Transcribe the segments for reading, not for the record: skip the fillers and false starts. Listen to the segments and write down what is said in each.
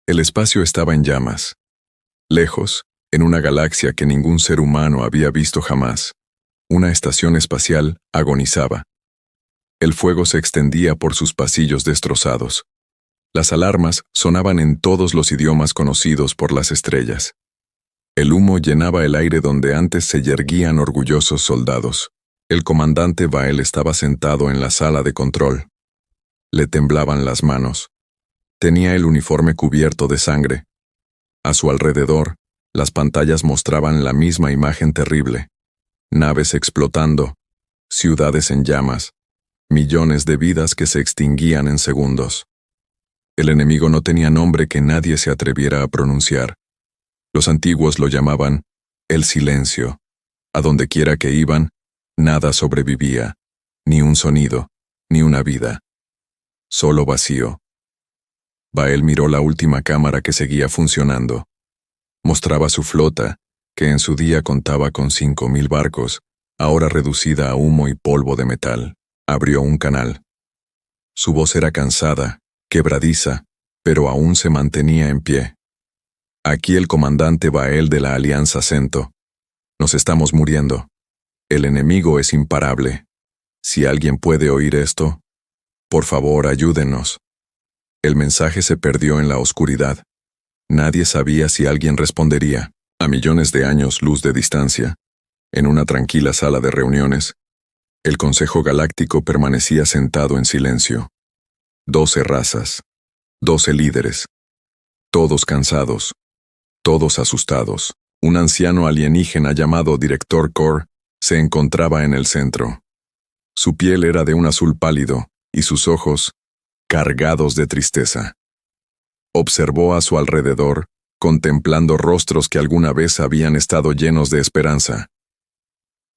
El espacio estaba en llamas. Lejos, en una galaxia que ningún ser humano había visto jamás, una estación espacial agonizaba. El fuego se extendía por sus pasillos destrozados. Las alarmas sonaban en todos los idiomas conocidos por las estrellas. El humo llenaba el aire donde antes se yerguían orgullosos soldados. El comandante Vael estaba sentado en la sala de control. Le temblaban las manos. Tenía el uniforme cubierto de sangre. A su alrededor, las pantallas mostraban la misma imagen terrible. Naves explotando, ciudades en llamas, millones de vidas que se extinguían en segundos. El enemigo no tenía nombre que nadie se atreviera a pronunciar. Los antiguos lo llamaban el silencio. A donde quiera que iban, nada sobrevivía, ni un sonido, ni una vida. Solo vacío. Vael miró la última cámara que seguía funcionando. Mostraba su flota, que en su día contaba con 5.000 barcos, ahora reducida a humo y polvo de metal. Abrió un canal. Su voz era cansada, quebradiza, pero aún se mantenía en pie. Aquí el comandante Vael de la Alianza Cento. Nos estamos muriendo. El enemigo es imparable. Si alguien puede oír esto, por favor, ayúdenos. El mensaje se perdió en la oscuridad. Nadie sabía si alguien respondería. A millones de años luz de distancia, en una tranquila sala de reuniones, el Consejo Galáctico permanecía sentado en silencio. 12 razas, 12 líderes, todos cansados, todos asustados. Un anciano alienígena llamado Director Kor se encontraba en el centro. Su piel era de un azul pálido y sus ojos cargados de tristeza. Observó a su alrededor, contemplando rostros que alguna vez habían estado llenos de esperanza.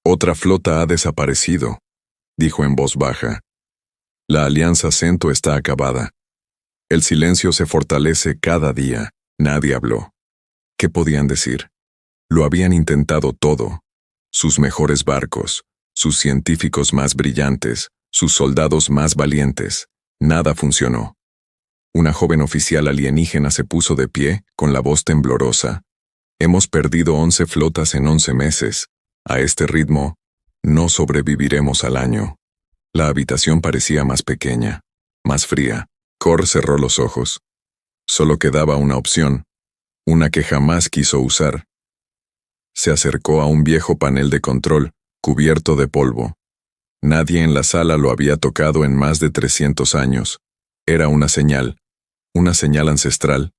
«Otra flota ha desaparecido», dijo en voz baja. «La Alianza Cento está acabada. El silencio se fortalece cada día». Nadie habló. ¿Qué podían decir? Lo habían intentado todo. Sus mejores barcos, sus científicos más brillantes, sus soldados más valientes. Nada funcionó. Una joven oficial alienígena se puso de pie, con la voz temblorosa. «Hemos perdido 11 flotas en 11 meses. A este ritmo, no sobreviviremos al año». La habitación parecía más pequeña, más fría. Kor cerró los ojos. Solo quedaba una opción, una que jamás quiso usar. Se acercó a un viejo panel de control, cubierto de polvo. Nadie en la sala lo había tocado en más de 300 años. Era una señal ancestral,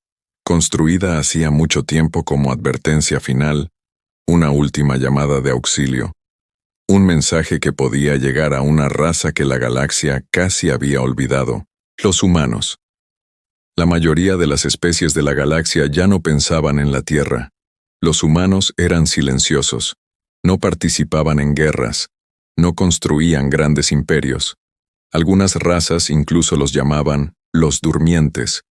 construida hacía mucho tiempo como advertencia final, una última llamada de auxilio. Un mensaje que podía llegar a una raza que la galaxia casi había olvidado, los humanos. La mayoría de las especies de la galaxia ya no pensaban en la Tierra. Los humanos eran silenciosos, no participaban en guerras, no construían grandes imperios. Algunas razas incluso los llamaban los durmientes,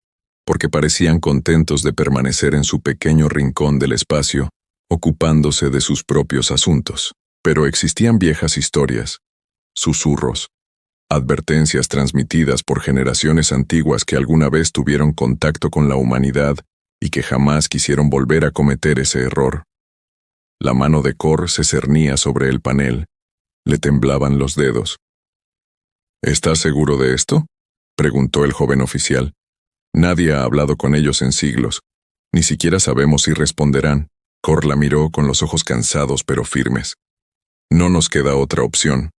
porque parecían contentos de permanecer en su pequeño rincón del espacio, ocupándose de sus propios asuntos. Pero existían viejas historias, susurros, advertencias transmitidas por generaciones antiguas que alguna vez tuvieron contacto con la humanidad y que jamás quisieron volver a cometer ese error. La mano de Kor se cernía sobre el panel. Le temblaban los dedos. «¿Estás seguro de esto?», preguntó el joven oficial. «Nadie ha hablado con ellos en siglos. Ni siquiera sabemos si responderán». Kor la miró con los ojos cansados pero firmes. «No nos queda otra opción».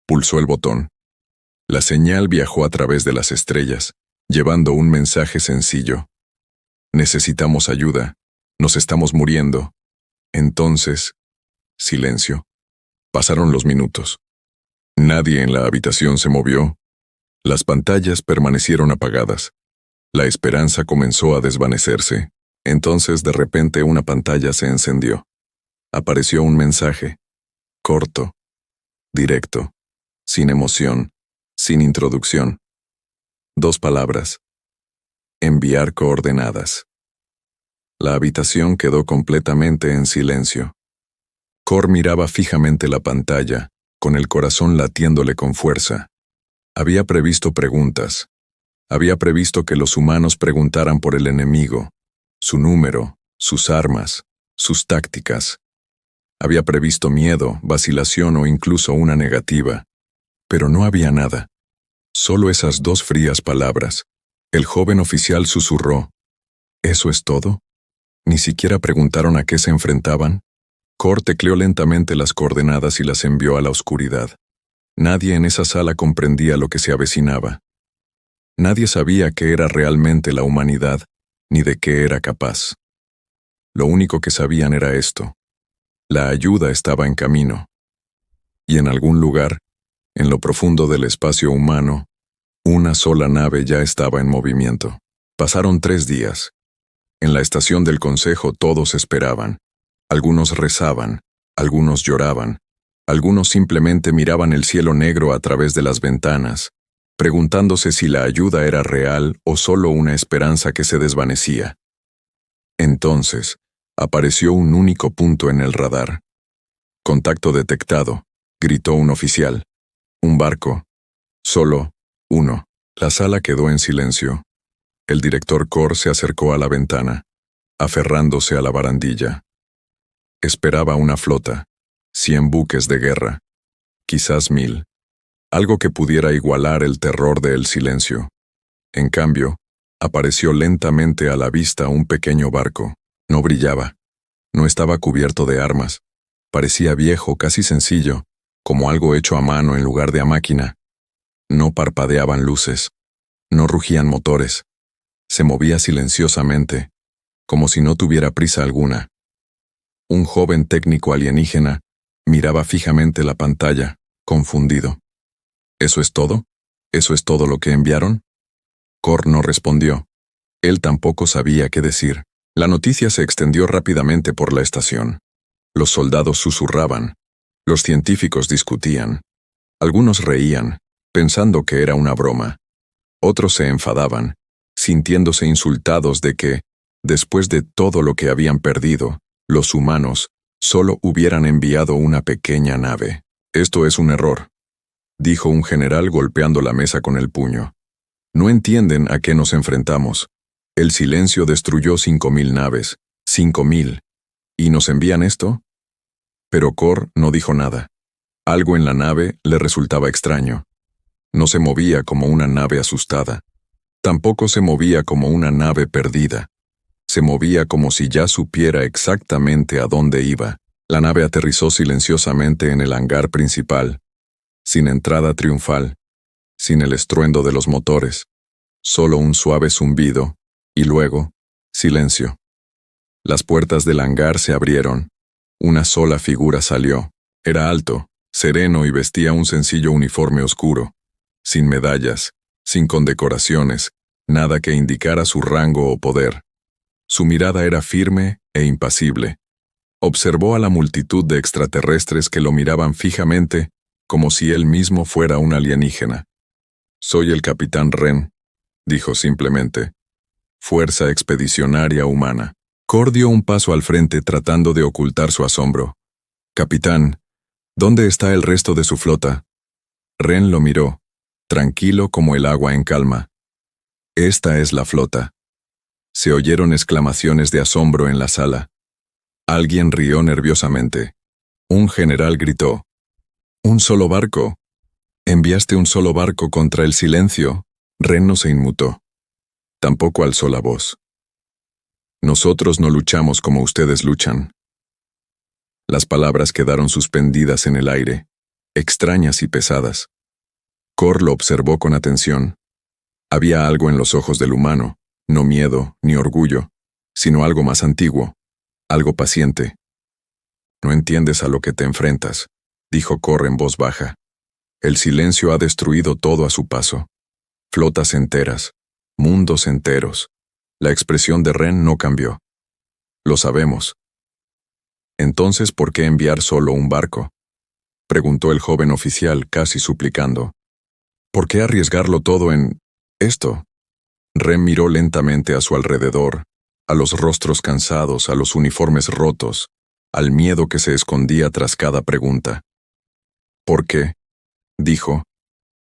Pulsó el botón. La señal viajó a través de las estrellas, llevando un mensaje sencillo. «Necesitamos ayuda. Nos estamos muriendo». Entonces, silencio. Pasaron los minutos. Nadie en la habitación se movió. Las pantallas permanecieron apagadas. La esperanza comenzó a desvanecerse. Entonces, de repente, una pantalla se encendió. Apareció un mensaje. Corto, directo, sin emoción, sin introducción. 2 palabras. Enviar coordenadas. La habitación quedó completamente en silencio. Kor miraba fijamente la pantalla, con el corazón latiéndole con fuerza. Había previsto preguntas. Había previsto que los humanos preguntaran por el enemigo, su número, sus armas, sus tácticas. Había previsto miedo, vacilación o incluso una negativa. Pero no había nada. Solo esas dos frías palabras. El joven oficial susurró: ¿eso es todo? ¿Ni siquiera preguntaron a qué se enfrentaban? Cor tecleó lentamente las coordenadas y las envió a la oscuridad. Nadie en esa sala comprendía lo que se avecinaba. Nadie sabía qué era realmente la humanidad, ni de qué era capaz. Lo único que sabían era esto: la ayuda estaba en camino. Y en algún lugar, en lo profundo del espacio humano, una sola nave ya estaba en movimiento. Pasaron 3 días. En la estación del consejo todos esperaban. Algunos rezaban, algunos lloraban, algunos simplemente miraban el cielo negro a través de las ventanas, preguntándose si la ayuda era real o solo una esperanza que se desvanecía. Entonces, apareció un único punto en el radar. «Contacto detectado», gritó un oficial. «Un barco. Solo uno». La sala quedó en silencio. El director Cor se acercó a la ventana, aferrándose a la barandilla. Esperaba una flota, 100 buques de guerra, quizás 1000, algo que pudiera igualar el terror del silencio. En cambio, apareció lentamente a la vista un pequeño barco. No brillaba, no estaba cubierto de armas, parecía viejo, casi sencillo, como algo hecho a mano en lugar de a máquina. No parpadeaban luces, no rugían motores, se movía silenciosamente, como si no tuviera prisa alguna. Un joven técnico alienígena miraba fijamente la pantalla, confundido. ¿Eso es todo? ¿Eso es todo lo que enviaron? Cor no respondió. Él tampoco sabía qué decir. La noticia se extendió rápidamente por la estación. Los soldados susurraban. Los científicos discutían. Algunos reían, pensando que era una broma. Otros se enfadaban, sintiéndose insultados de que, después de todo lo que habían perdido, los humanos solo hubieran enviado una pequeña nave. «Esto es un error», dijo un general golpeando la mesa con el puño. «No entienden a qué nos enfrentamos. El silencio destruyó 5000 naves, 5000. ¿Y nos envían esto?» Pero Cor no dijo nada. Algo en la nave le resultaba extraño. No se movía como una nave asustada. Tampoco se movía como una nave perdida. Se movía como si ya supiera exactamente a dónde iba. La nave aterrizó silenciosamente en el hangar principal, sin entrada triunfal, sin el estruendo de los motores, solo un suave zumbido, y luego, silencio. Las puertas del hangar se abrieron. Una sola figura salió. Era alto, sereno y vestía un sencillo uniforme oscuro, sin medallas, sin condecoraciones, nada que indicara su rango o poder. Su mirada era firme e impasible. Observó a la multitud de extraterrestres que lo miraban fijamente, como si él mismo fuera un alienígena. «Soy el capitán Ren», dijo simplemente. «Fuerza Expedicionaria Humana». Cor dio un paso al frente tratando de ocultar su asombro. «Capitán, ¿dónde está el resto de su flota?» Ren lo miró, tranquilo como el agua en calma. «Esta es la flota». Se oyeron exclamaciones de asombro en la sala. Alguien rió nerviosamente. Un general gritó: «¿Un solo barco? ¿Enviaste un solo barco contra el silencio?» Ren no se inmutó. Tampoco alzó la voz. «Nosotros no luchamos como ustedes luchan». Las palabras quedaron suspendidas en el aire, extrañas y pesadas. Cor lo observó con atención. Había algo en los ojos del humano, no miedo ni orgullo, sino algo más antiguo, algo paciente. «No entiendes a lo que te enfrentas», dijo Cor en voz baja. «El silencio ha destruido todo a su paso. Flotas enteras, mundos enteros». La expresión de Ren no cambió. «Lo sabemos». «Entonces, ¿por qué enviar solo un barco?», preguntó el joven oficial, casi suplicando. «¿Por qué arriesgarlo todo en esto?». Ren miró lentamente a su alrededor, a los rostros cansados, a los uniformes rotos, al miedo que se escondía tras cada pregunta. «¿Por qué?», dijo.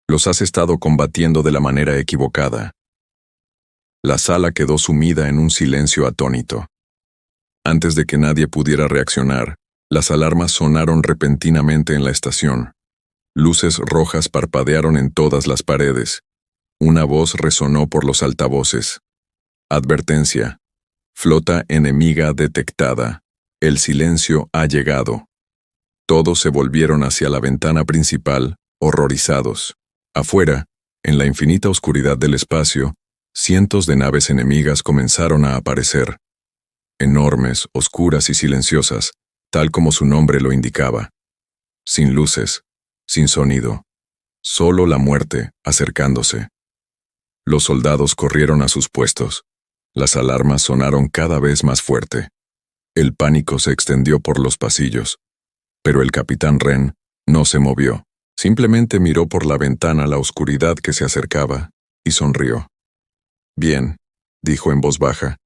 «Los has estado combatiendo de la manera equivocada. La sala quedó sumida en un silencio atónito. Antes de que nadie pudiera reaccionar, las alarmas sonaron repentinamente en la estación. Luces rojas parpadearon en todas las paredes. Una voz resonó por los altavoces. Advertencia. Flota enemiga detectada. El silencio ha llegado. Todos se volvieron hacia la ventana principal, horrorizados. Afuera, en la infinita oscuridad del espacio, cientos de naves enemigas comenzaron a aparecer. Enormes, oscuras y silenciosas, tal como su nombre lo indicaba. Sin luces, sin sonido. Solo la muerte acercándose. Los soldados corrieron a sus puestos. Las alarmas sonaron cada vez más fuerte. El pánico se extendió por los pasillos. Pero el capitán Wren no se movió. Simplemente miró por la ventana la oscuridad que se acercaba y sonrió. «Bien», dijo en voz baja,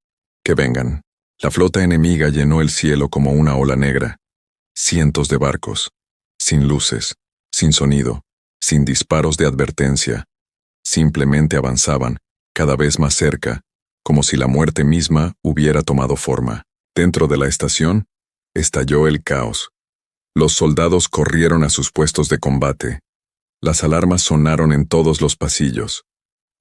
«que vengan». La flota enemiga llenó el cielo como una ola negra. Cientos de barcos, sin luces, sin sonido, sin disparos de advertencia. Simplemente avanzaban, cada vez más cerca, como si la muerte misma hubiera tomado forma. Dentro de la estación, estalló el caos. Los soldados corrieron a sus puestos de combate. Las alarmas sonaron en todos los pasillos.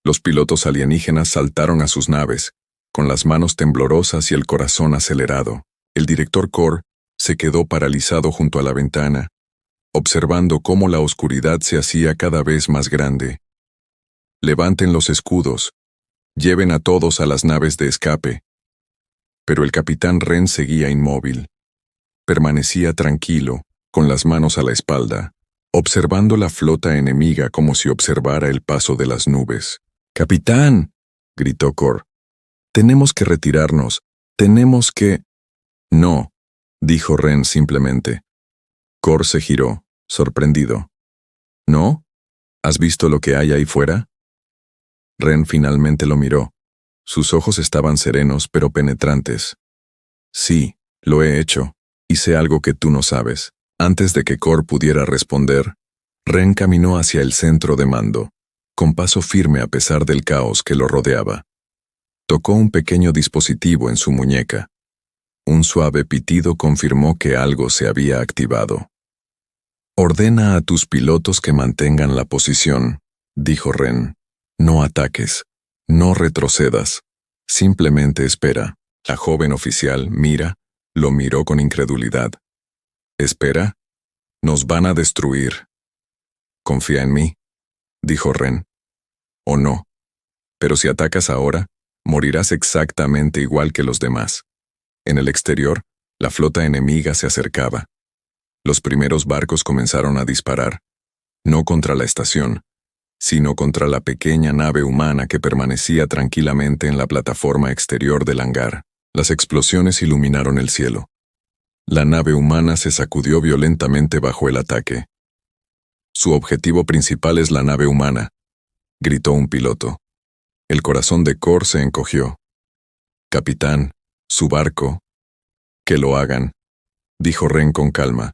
Los pilotos alienígenas saltaron a sus naves, con las manos temblorosas y el corazón acelerado. El director Kor se quedó paralizado junto a la ventana, observando cómo la oscuridad se hacía cada vez más grande. «Levanten los escudos. Lleven a todos a las naves de escape». Pero el capitán Wren seguía inmóvil. Permanecía tranquilo, con las manos a la espalda, observando la flota enemiga como si observara el paso de las nubes. «¡Capitán!», gritó Kor. «Tenemos que retirarnos. Tenemos que...». «No», dijo Wren simplemente. Kor se giró, sorprendido. «¿No? ¿Has visto lo que hay ahí fuera?». Wren finalmente lo miró. Sus ojos estaban serenos pero penetrantes. «Sí, lo he hecho, y sé algo que tú no sabes». Antes de que Kor pudiera responder, Wren caminó hacia el centro de mando, con paso firme a pesar del caos que lo rodeaba. Tocó un pequeño dispositivo en su muñeca. Un suave pitido confirmó que algo se había activado. «Ordena a tus pilotos que mantengan la posición», dijo Wren. «No ataques, no retrocedas, simplemente espera». La joven oficial, Mira, lo miró con incredulidad. «¿Espera? Nos van a destruir». «Confía en mí», dijo Wren. «O no. Pero si atacas ahora, morirás exactamente igual que los demás». En el exterior, la flota enemiga se acercaba. Los primeros barcos comenzaron a disparar, no contra la estación, sino contra la pequeña nave humana que permanecía tranquilamente en la plataforma exterior del hangar. Las explosiones iluminaron el cielo. La nave humana se sacudió violentamente bajo el ataque. «Su objetivo principal es la nave humana», gritó un piloto. El corazón de Kor se encogió. «Capitán, su barco». «Que lo hagan», dijo Wren con calma.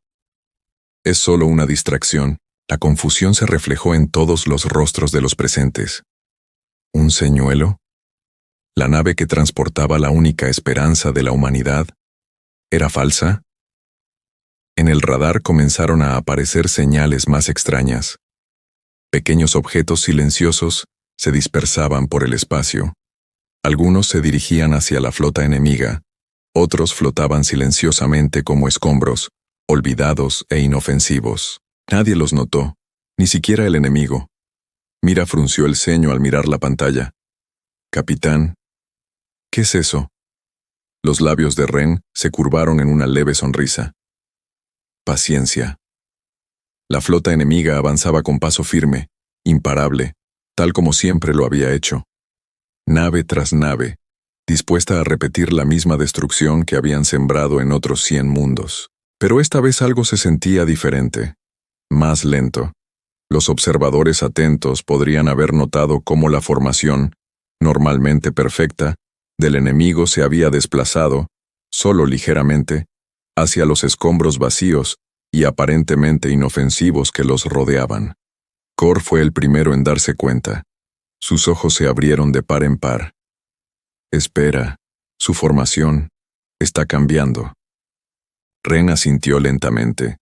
«Es solo una distracción». La confusión se reflejó en todos los rostros de los presentes. ¿Un señuelo? ¿La nave que transportaba la única esperanza de la humanidad era falsa? En el radar comenzaron a aparecer señales más extrañas. Pequeños objetos silenciosos se dispersaban por el espacio. Algunos se dirigían hacia la flota enemiga, otros flotaban silenciosamente como escombros, olvidados e inofensivos. Nadie los notó, ni siquiera el enemigo. Mira frunció el ceño al mirar la pantalla. «Capitán, ¿qué es eso?». Los labios de Wren se curvaron en una leve sonrisa. «Paciencia». La flota enemiga avanzaba con paso firme, imparable, tal como siempre lo había hecho. Nave tras nave, dispuesta a repetir la misma destrucción que habían sembrado en otros 100 mundos. Pero esta vez algo se sentía diferente. Más lento. Los observadores atentos podrían haber notado cómo la formación, normalmente perfecta, del enemigo se había desplazado, solo ligeramente, hacia los escombros vacíos y aparentemente inofensivos que los rodeaban. Kor fue el primero en darse cuenta. Sus ojos se abrieron de par en par. Espera, su formación está cambiando. Ren asintió lentamente.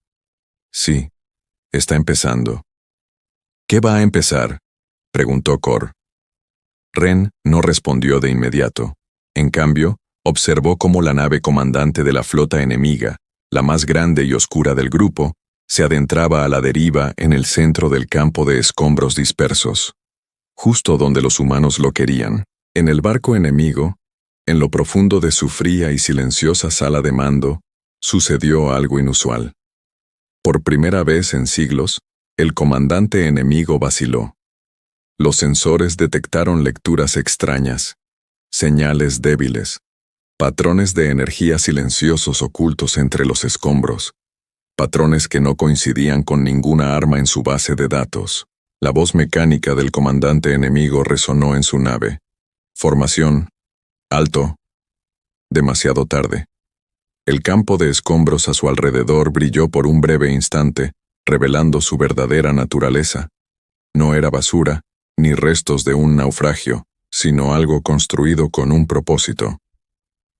Sí, está empezando. ¿Qué va a empezar?, preguntó Cor. Ren no respondió de inmediato. En cambio, observó cómo la nave comandante de la flota enemiga, la más grande y oscura del grupo, se adentraba a la deriva en el centro del campo de escombros dispersos, justo donde los humanos lo querían. En el barco enemigo, en lo profundo de su fría y silenciosa sala de mando, sucedió algo inusual. Por primera vez en siglos, el comandante enemigo vaciló. Los sensores detectaron lecturas extrañas, señales débiles, patrones de energía silenciosos ocultos entre los escombros, patrones que no coincidían con ninguna arma en su base de datos. La voz mecánica del comandante enemigo resonó en su nave. Formación. Alto. Demasiado tarde. El campo de escombros a su alrededor brilló por un breve instante, revelando su verdadera naturaleza. No era basura, ni restos de un naufragio, sino algo construido con un propósito.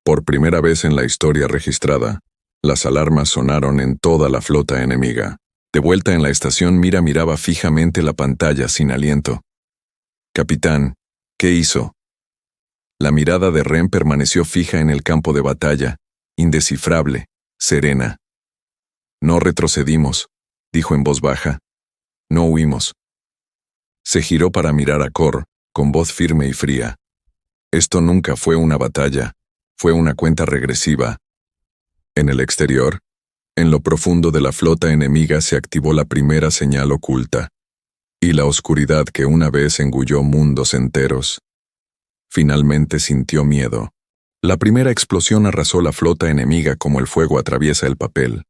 Por primera vez en la historia registrada, las alarmas sonaron en toda la flota enemiga. De vuelta en la estación, Mira miraba fijamente la pantalla sin aliento. «Capitán, ¿qué hizo?» La mirada de Ren permaneció fija en el campo de batalla, indescifrable, serena. «No retrocedimos», dijo en voz baja. «No huimos». Se giró para mirar a Cor, con voz firme y fría. «Esto nunca fue una batalla, fue una cuenta regresiva». En el exterior, en lo profundo de la flota enemiga se activó la primera señal oculta, y la oscuridad que una vez engulló mundos enteros, finalmente sintió miedo. La primera explosión arrasó la flota enemiga como el fuego atraviesa el papel.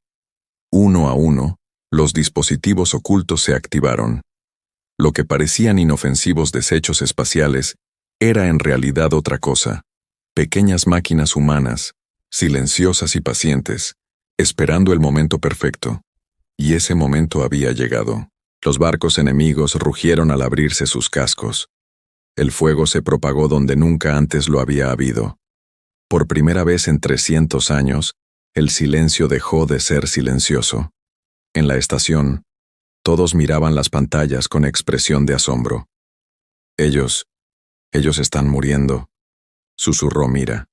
Uno a uno, los dispositivos ocultos se activaron. Lo que parecían inofensivos desechos espaciales era en realidad otra cosa. Pequeñas máquinas humanas, silenciosas y pacientes, esperando el momento perfecto. Y ese momento había llegado. Los barcos enemigos rugieron al abrirse sus cascos. El fuego se propagó donde nunca antes lo había habido. Por primera vez en 300 años, el silencio dejó de ser silencioso. En la estación, todos miraban las pantallas con expresión de asombro. Ellos están muriendo», susurró Mira.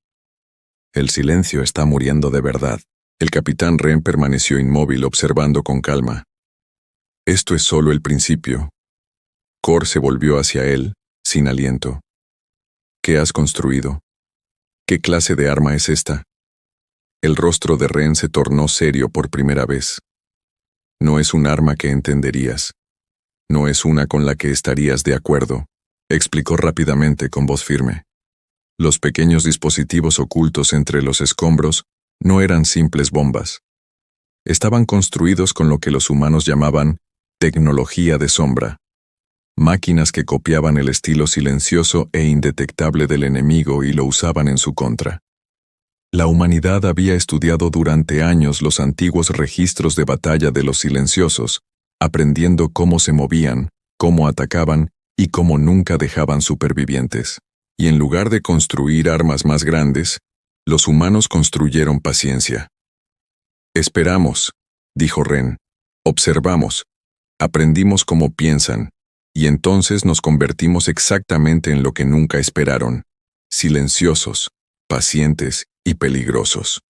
«El silencio está muriendo de verdad». El capitán Ren permaneció inmóvil observando con calma. «Esto es solo el principio». Cor se volvió hacia él, sin aliento. «¿Qué has construido? ¿Qué clase de arma es esta?» El rostro de Ren se tornó serio por primera vez. «No es un arma que entenderías. No es una con la que estarías de acuerdo», explicó rápidamente con voz firme. Los pequeños dispositivos ocultos entre los escombros no eran simples bombas. Estaban construidos con lo que los humanos llamaban tecnología de sombra. Máquinas que copiaban el estilo silencioso e indetectable del enemigo y lo usaban en su contra. La humanidad había estudiado durante años los antiguos registros de batalla de los silenciosos, aprendiendo cómo se movían, cómo atacaban y cómo nunca dejaban supervivientes. Y en lugar de construir armas más grandes, los humanos construyeron paciencia. «Esperamos», dijo Ren. «Observamos, aprendimos cómo piensan, y entonces nos convertimos exactamente en lo que nunca esperaron, silenciosos, pacientes y peligrosos».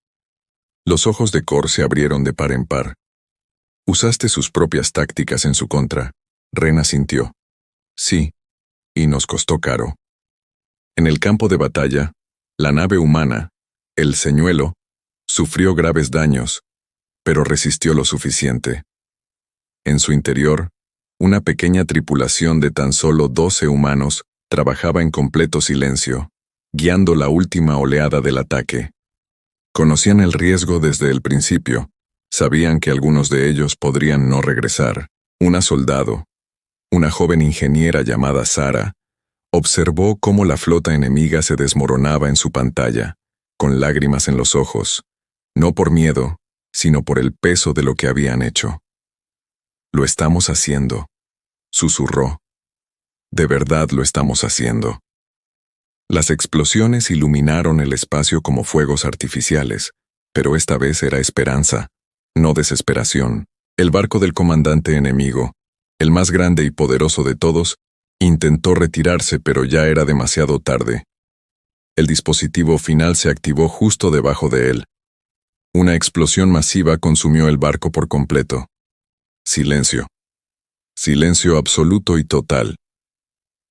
Los ojos de Cor se abrieron de par en par. «Usaste sus propias tácticas en su contra», Ren asintió. «Sí, y nos costó caro». En el campo de batalla, la nave humana, el Señuelo, sufrió graves daños, pero resistió lo suficiente. En su interior, una pequeña tripulación de tan solo 12 humanos trabajaba en completo silencio, guiando la última oleada del ataque. Conocían el riesgo desde el principio, sabían que algunos de ellos podrían no regresar. Una soldado, una joven ingeniera llamada Sara, observó cómo la flota enemiga se desmoronaba en su pantalla, con lágrimas en los ojos, no por miedo, sino por el peso de lo que habían hecho. «Lo estamos haciendo», susurró. «De verdad lo estamos haciendo». Las explosiones iluminaron el espacio como fuegos artificiales, pero esta vez era esperanza, no desesperación. El barco del comandante enemigo, el más grande y poderoso de todos, intentó retirarse, pero ya era demasiado tarde. El dispositivo final se activó justo debajo de él. Una explosión masiva consumió el barco por completo. Silencio. Silencio absoluto y total.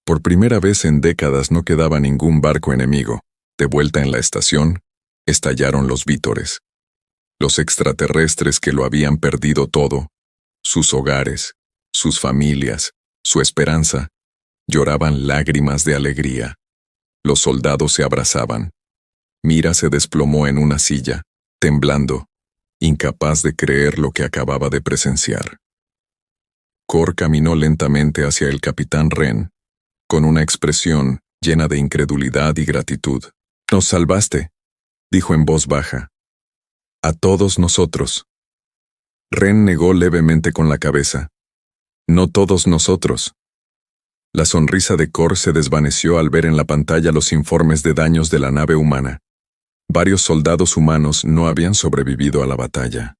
Por primera vez en décadas no quedaba ningún barco enemigo. De vuelta en la estación, estallaron los vítores. Los extraterrestres que lo habían perdido todo, sus hogares, sus familias, su esperanza, lloraban lágrimas de alegría. Los soldados se abrazaban. Mira se desplomó en una silla, temblando, incapaz de creer lo que acababa de presenciar. Cor caminó lentamente hacia el capitán Ren, con una expresión llena de incredulidad y gratitud. «Nos salvaste», dijo en voz baja. «A todos nosotros». Ren negó levemente con la cabeza. «No todos nosotros». La sonrisa de Cor se desvaneció al ver en la pantalla los informes de daños de la nave humana. Varios soldados humanos no habían sobrevivido a la batalla.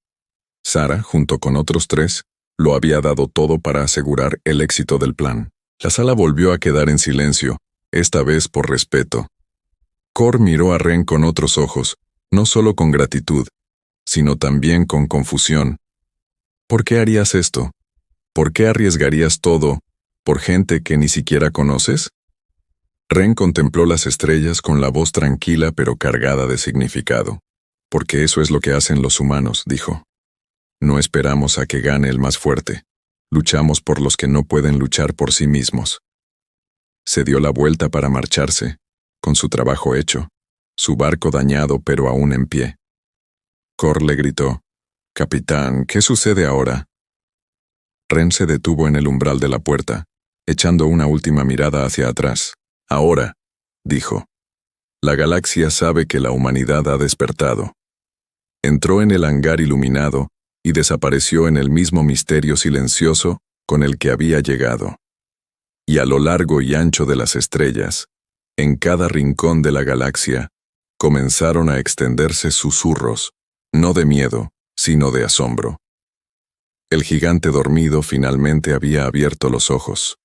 Sara, junto con otros 3, lo había dado todo para asegurar el éxito del plan. La sala volvió a quedar en silencio, esta vez por respeto. Cor miró a Ren con otros ojos, no solo con gratitud, sino también con confusión. ¿Por qué harías esto? ¿Por qué arriesgarías todo por gente que ni siquiera conoces? Ren contempló las estrellas con la voz tranquila pero cargada de significado. Porque eso es lo que hacen los humanos, dijo. No esperamos a que gane el más fuerte. Luchamos por los que no pueden luchar por sí mismos. Se dio la vuelta para marcharse, con su trabajo hecho, su barco dañado pero aún en pie. Cor le gritó, «Capitán, ¿qué sucede ahora?» Ren se detuvo en el umbral de la puerta, echando una última mirada hacia atrás. «Ahora», dijo, «la galaxia sabe que la humanidad ha despertado». Entró en el hangar iluminado y desapareció en el mismo misterio silencioso con el que había llegado. Y a lo largo y ancho de las estrellas, en cada rincón de la galaxia, comenzaron a extenderse susurros, no de miedo, sino de asombro. El gigante dormido finalmente había abierto los ojos.